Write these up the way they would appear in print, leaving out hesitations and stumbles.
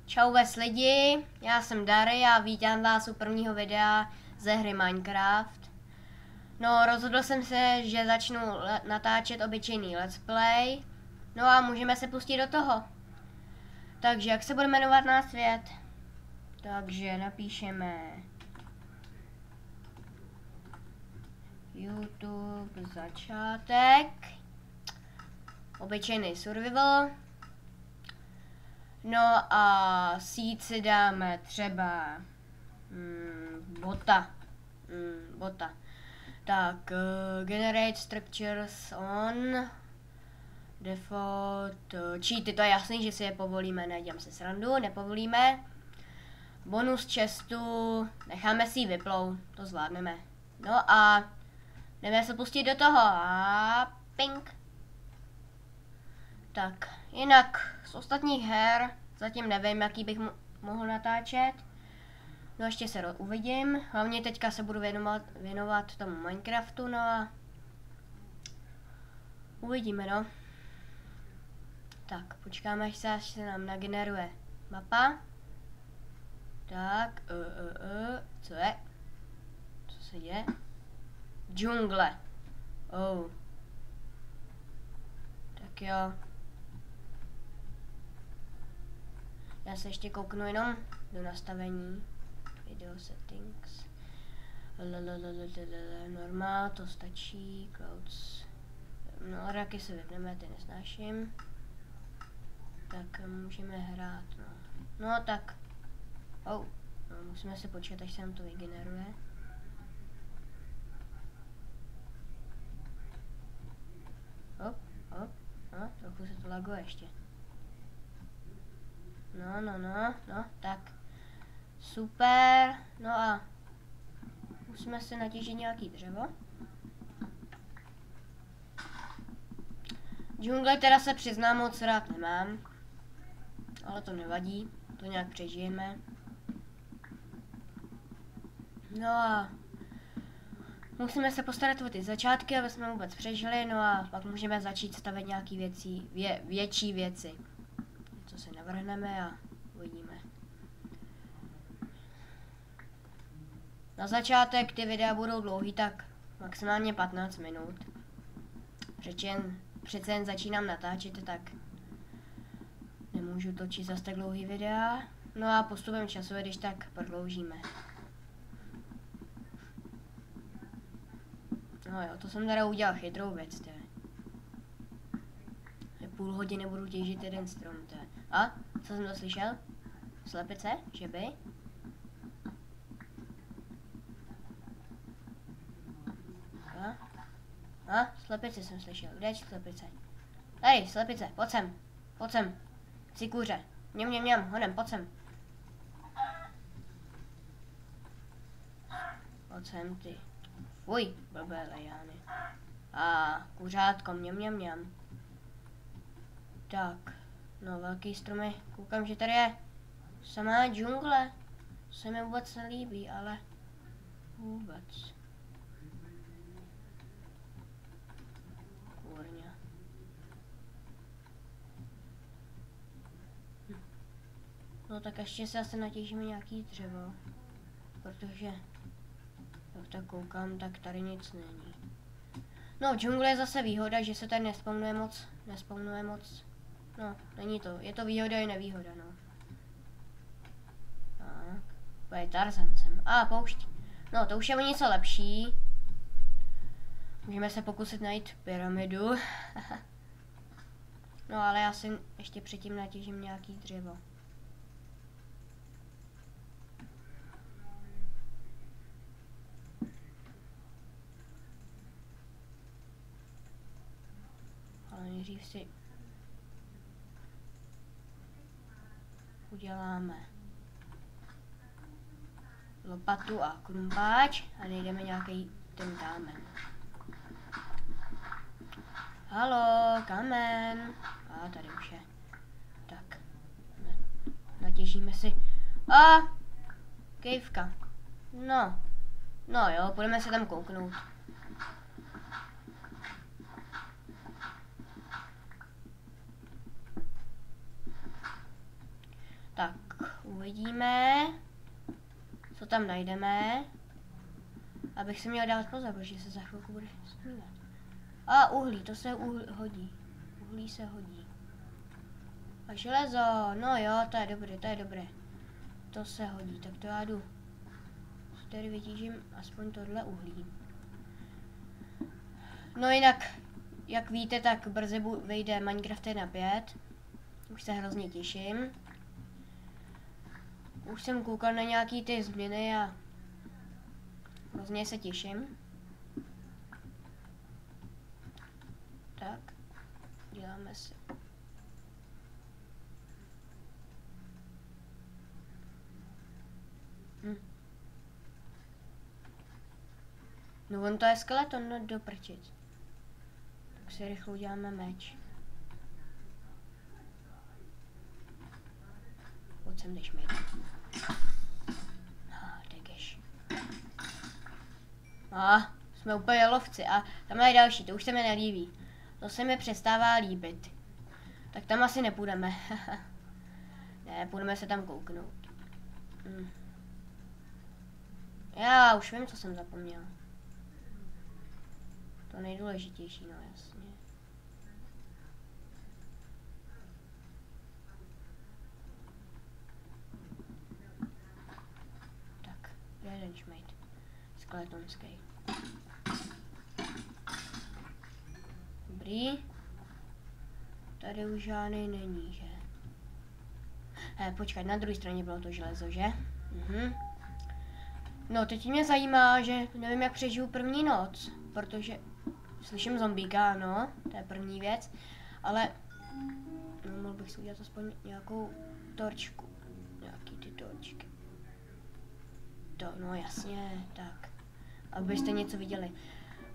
Čau ves lidi, já jsem Dary a vítám vás u prvního videa ze hry Minecraft. No, rozhodl jsem se, že začnu natáčet obyčejný let's play. No a můžeme se pustit do toho. Takže jak se bude jmenovat náš svět? Takže napíšeme YouTube začátek. Obyčejný survival. No a seed si dáme třeba bota. Tak, generate structures on default cheaty, to je jasný, že si je povolíme, nedělám se srandu, nepovolíme. Bonus chestu, necháme si ji vyplout, to zvládneme. No a jdeme se pustit do toho a ping. Tak, jinak z ostatních her zatím nevím, jaký bych mohl natáčet. No ještě se uvidím. Hlavně teďka se budu věnovat tomu Minecraftu, no a uvidíme, no. Tak, počkáme, až se nám nageneruje mapa. Tak, co je? Co se děje? Džungle. Oh. Tak jo. Já se ještě kouknu jenom do nastavení. Video settings. Normál, to stačí. Clouds. No, raky se vypneme, ty nesnáším. Tak můžeme hrát, no. No tak. Oh. No, musíme se počkat, až se nám to vygeneruje. Hop, hop. No, trochu se to laguje ještě. No, tak. Super, no a musíme se natěžit nějaký dřevo. Džungle teda se přiznám, moc rád nemám, ale to nevadí, to nějak přežijeme. No a musíme se postarat o ty začátky, aby jsme vůbec přežili, no a pak můžeme začít stavět nějaký větší věci. Co si navrhneme a uvidíme. Na začátek ty videa budou dlouhý, tak maximálně 15 minut. Přece jen začínám natáčet, tak nemůžu točit zase tak dlouhý videa. No a postupem času, když tak prodloužíme. No jo, to jsem teda udělal chytrou věc, tě. Půl hodiny budu těžit jeden strom, tě. A? Co jsem to slyšel? Slepice? Že by? A? Slepice jsem slyšel. Kde je slepice? Tady, slepice, pojď sem. Pojď sem. Chci kuře. Mňam, honem, pojď sem. Pojď sem, ty. Fuj, blbé lejány. A kuřátko, mňam. Tak, no velký stromy. Koukám, že tady je samá džungle. Se mi vůbec nelíbí, ale vůbec. Kurňa. No tak ještě se asi natěžíme nějaký dřevo. Protože, jak tak koukám, tak tady nic není. No, v džungli je zase výhoda, že se tady nespawnuje moc. No, není to. Je to výhoda i nevýhoda, no. Tak. To je Tarzan sem. Poušť. No, to už je o něco lepší. Můžeme se pokusit najít pyramidu. No, ale já si ještě předtím natěžím nějaký dřevo. Ale nejdřív si uděláme lopatu a krumpáč a najdeme nějaký ten kámen. Halo, kámen. Tady už je. Tak. Natěžíme si. Kejvka. No jo, půjdeme se tam kouknout. Tak, Uvidíme, co tam najdeme. Abych se měl dát pozor, protože se za chvilku bude střílet. A uhlí, to se hodí. Uhlí se hodí. A železo, no jo, to je dobré, to je dobré. To se hodí, tak to já jdu. Tady vytížím aspoň tohle uhlí. No jinak, jak víte, tak brzy vyjde Minecraft 1.5. Už se hrozně těším. Už jsem koukal na nějaký ty změny a hrozně se těším. Tak, děláme si. No on to je skeleton, no do prčic. Tak si rychle uděláme meč. Pojď sem, jdeš mi. Degeš. Jsme úplně lovci a tam je další, to už se mi nelíbí. To se mi přestává líbit. Tak tam asi nepůjdeme. Ne, půjdeme se tam kouknout. Já už vím, co jsem zapomněl. To nejdůležitější, no jasně. Tak, jeden šmejd. Skeletonský. Dobrý. Tady už žádný není, že? Počkat, na druhé straně bylo to železo, že? No, teď mě zajímá, že nevím, jak přežiju první noc, protože slyším zombíka, ano, to je první věc, ale no, mohl bych si udělat aspoň nějakou torčku, nějaký ty torčky. To, no jasně, tak, abyste něco viděli,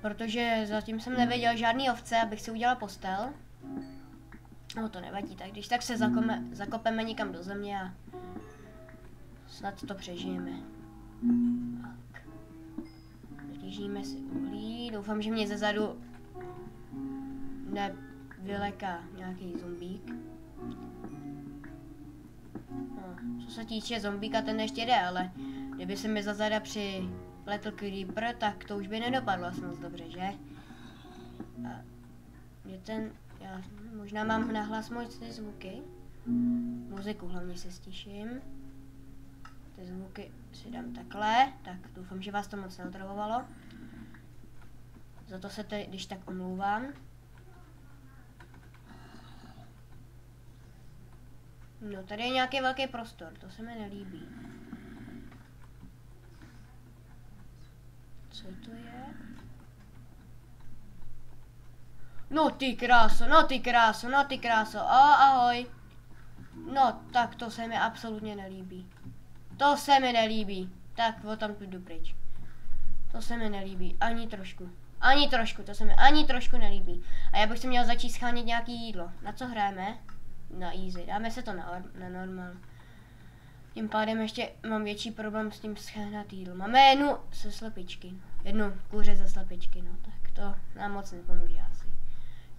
protože zatím jsem neviděl žádný ovce, abych si udělal postel. No to nevadí, tak když tak se zakopeme někam do země a snad to přežijeme. Tak. Vytěžíme si uhlí. Doufám, že mě zezadu nevyleká nějaký zombík. No, co se týče zombíka, ten ještě jde, ale kdyby se mi zezada připletl creeper, tak to už by nedopadlo moc dobře, že? A je ten... Já možná mám nahlas moc ty zvuky. Muziku hlavně se stiším. Ty zvuky si dám takhle. Tak doufám, že vás to moc neotravovalo. Za to se teď, když tak omlouvám. No, tady je nějaký velký prostor, to se mi nelíbí. Co to je? No ty kráso, no ty kráso, no ty kráso, ahoj. No, tak to se mi absolutně nelíbí. To se mi nelíbí. Tak, o tam jdu pryč. To se mi nelíbí, ani trošku. Ani trošku, to se mi ani trošku nelíbí. A já bych si měl začít schánět nějaký jídlo. Na co hrajeme? Na easy, dáme se to na normal. Tím pádem ještě mám větší problém s tím schánět jídlo. Máme jednu se slepičky. Jednu kůře ze slepičky, no tak to nám moc nepomůže asi.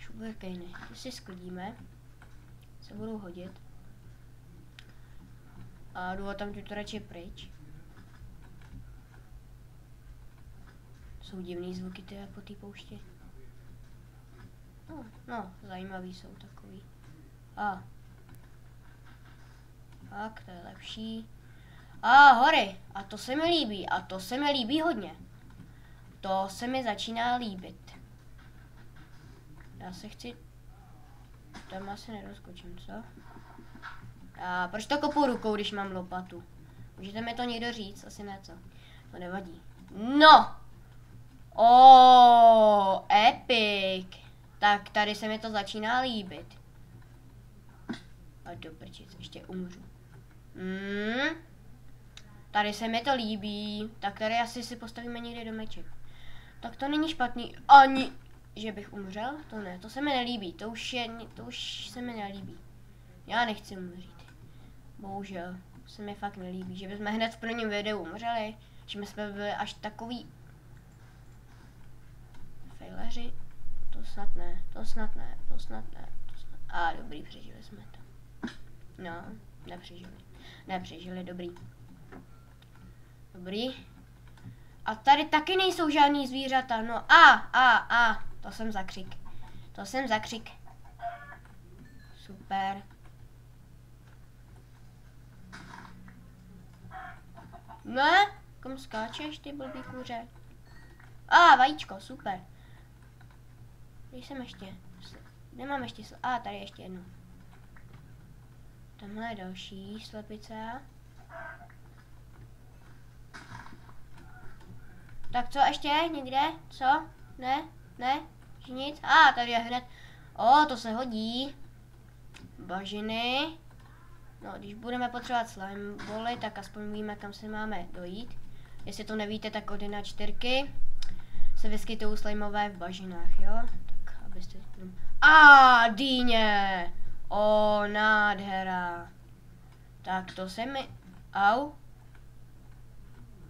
Sugarcane, ty si sklidíme. Se budou hodit. A jdu tam tu radši pryč. Jsou divný zvuky ty po té pouště. No, zajímavý jsou takový. Tak, to je lepší. Hory, a to se mi líbí, a to se mi líbí hodně. To se mi začíná líbit. Já se chci... Tam asi nedoskočím, co? A proč to kopu rukou, když mám lopatu? Můžete mi to někdo říct? Asi ne, co? To nevadí. No! Epic! Tak tady se mi to začíná líbit. A do prčic, ještě umřu. Tady se mi to líbí. Tak tady asi si postavíme někde domeček. Tak to není špatný. Ani, že bych umřel? To ne, to se mi nelíbí. To už se mi nelíbí. Já nechci umřít. Bohužel, se mi fakt nelíbí, že bychom hned v prvním videu umřeli, že my jsme byli až takový fejleři. To snad ne, to snad ne, to snad ne, to snad... dobrý, přežili jsme to. No, Nepřežili, dobrý. Dobrý. A tady taky nejsou žádný zvířata, no to jsem zakřik. Super. Ne? Kom skáčeš, ty blbý kuře? Vajíčko, super. Když jsem ještě? Nemám ještě tady ještě jedno. Tamhle je další slepice. Tak co ještě? Někde? Co? Ne? Že nic? Tady je hned. To se hodí. Bažiny. No, když budeme potřebovat slime bally, tak aspoň víme, kam se máme dojít. Jestli to nevíte, tak od 1/4 se vyskytují slimeové v bažinách, jo? Tak, abyste... Dýně! Nádhera. Tak to se mi... Au.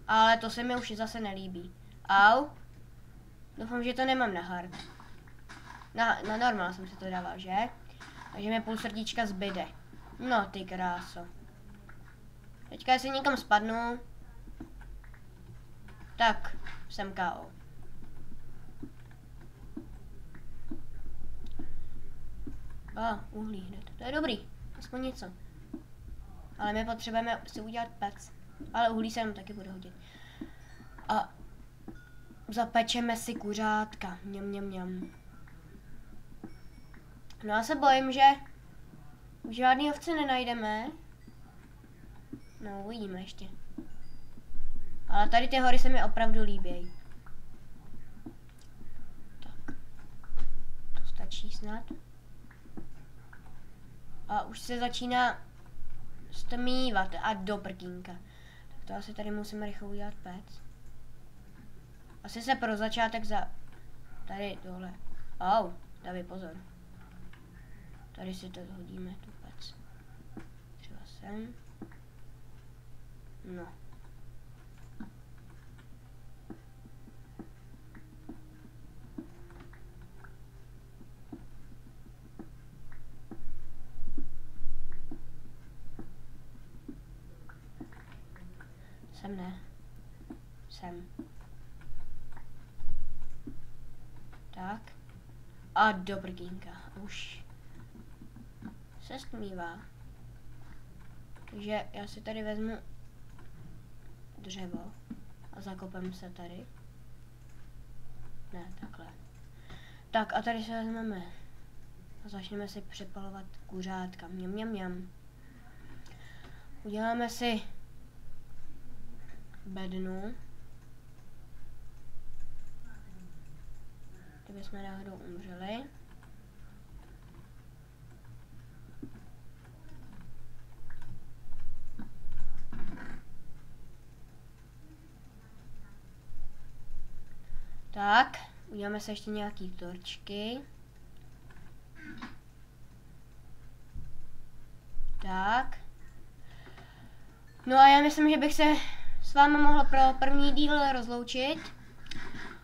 Ale to se mi už zase nelíbí. Au. Doufám, že to nemám na hard. Na normál jsem si to dával, že? Takže mi půl srdíčka zbyde. No ty kráso. Teďka jestli někam spadnu. Tak, jsem KO. Uhlí hned. To je dobrý. Aspoň něco. Ale my potřebujeme si udělat pec. Ale uhlí se nám taky bude hodit. A zapečeme si kuřátka. Mňam. No já se bojím, že žádný ovce nenajdeme. No, uvidíme ještě. Ale tady ty hory se mi opravdu líbí. Tak. To stačí snad. A už se začíná stmívat a do prkínka. Tak to asi tady musíme rychle udělat pec. Asi se pro začátek tady dole. Dávej pozor. Tady si to hodíme, tu pec. Třeba sem. No. Sem ne. Sem. Tak. A do prkínka. Už se stmívá. Takže já si tady vezmu dřevo a zakopem se tady. Ne, takhle. Tak a tady se vezmeme a začneme si přepalovat kuřátka. Mňam. Uděláme si bednu. Kdyby jsme náhodou umřeli. Tak, uděláme se ještě nějaký torčky. Tak. No a já myslím, že bych se s vámi mohla pro první díl rozloučit.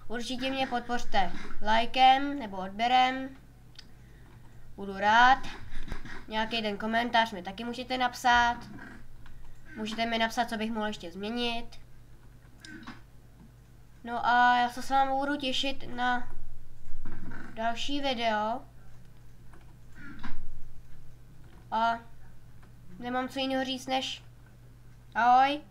Určitě mě podpořte lajkem nebo odběrem. Budu rád. Nějaký ten komentář mi taky můžete napsat. Můžete mi napsat, co bych mohl ještě změnit. No a já se s vámi budu těšit na další video. A nemám co jiného říct než ahoj.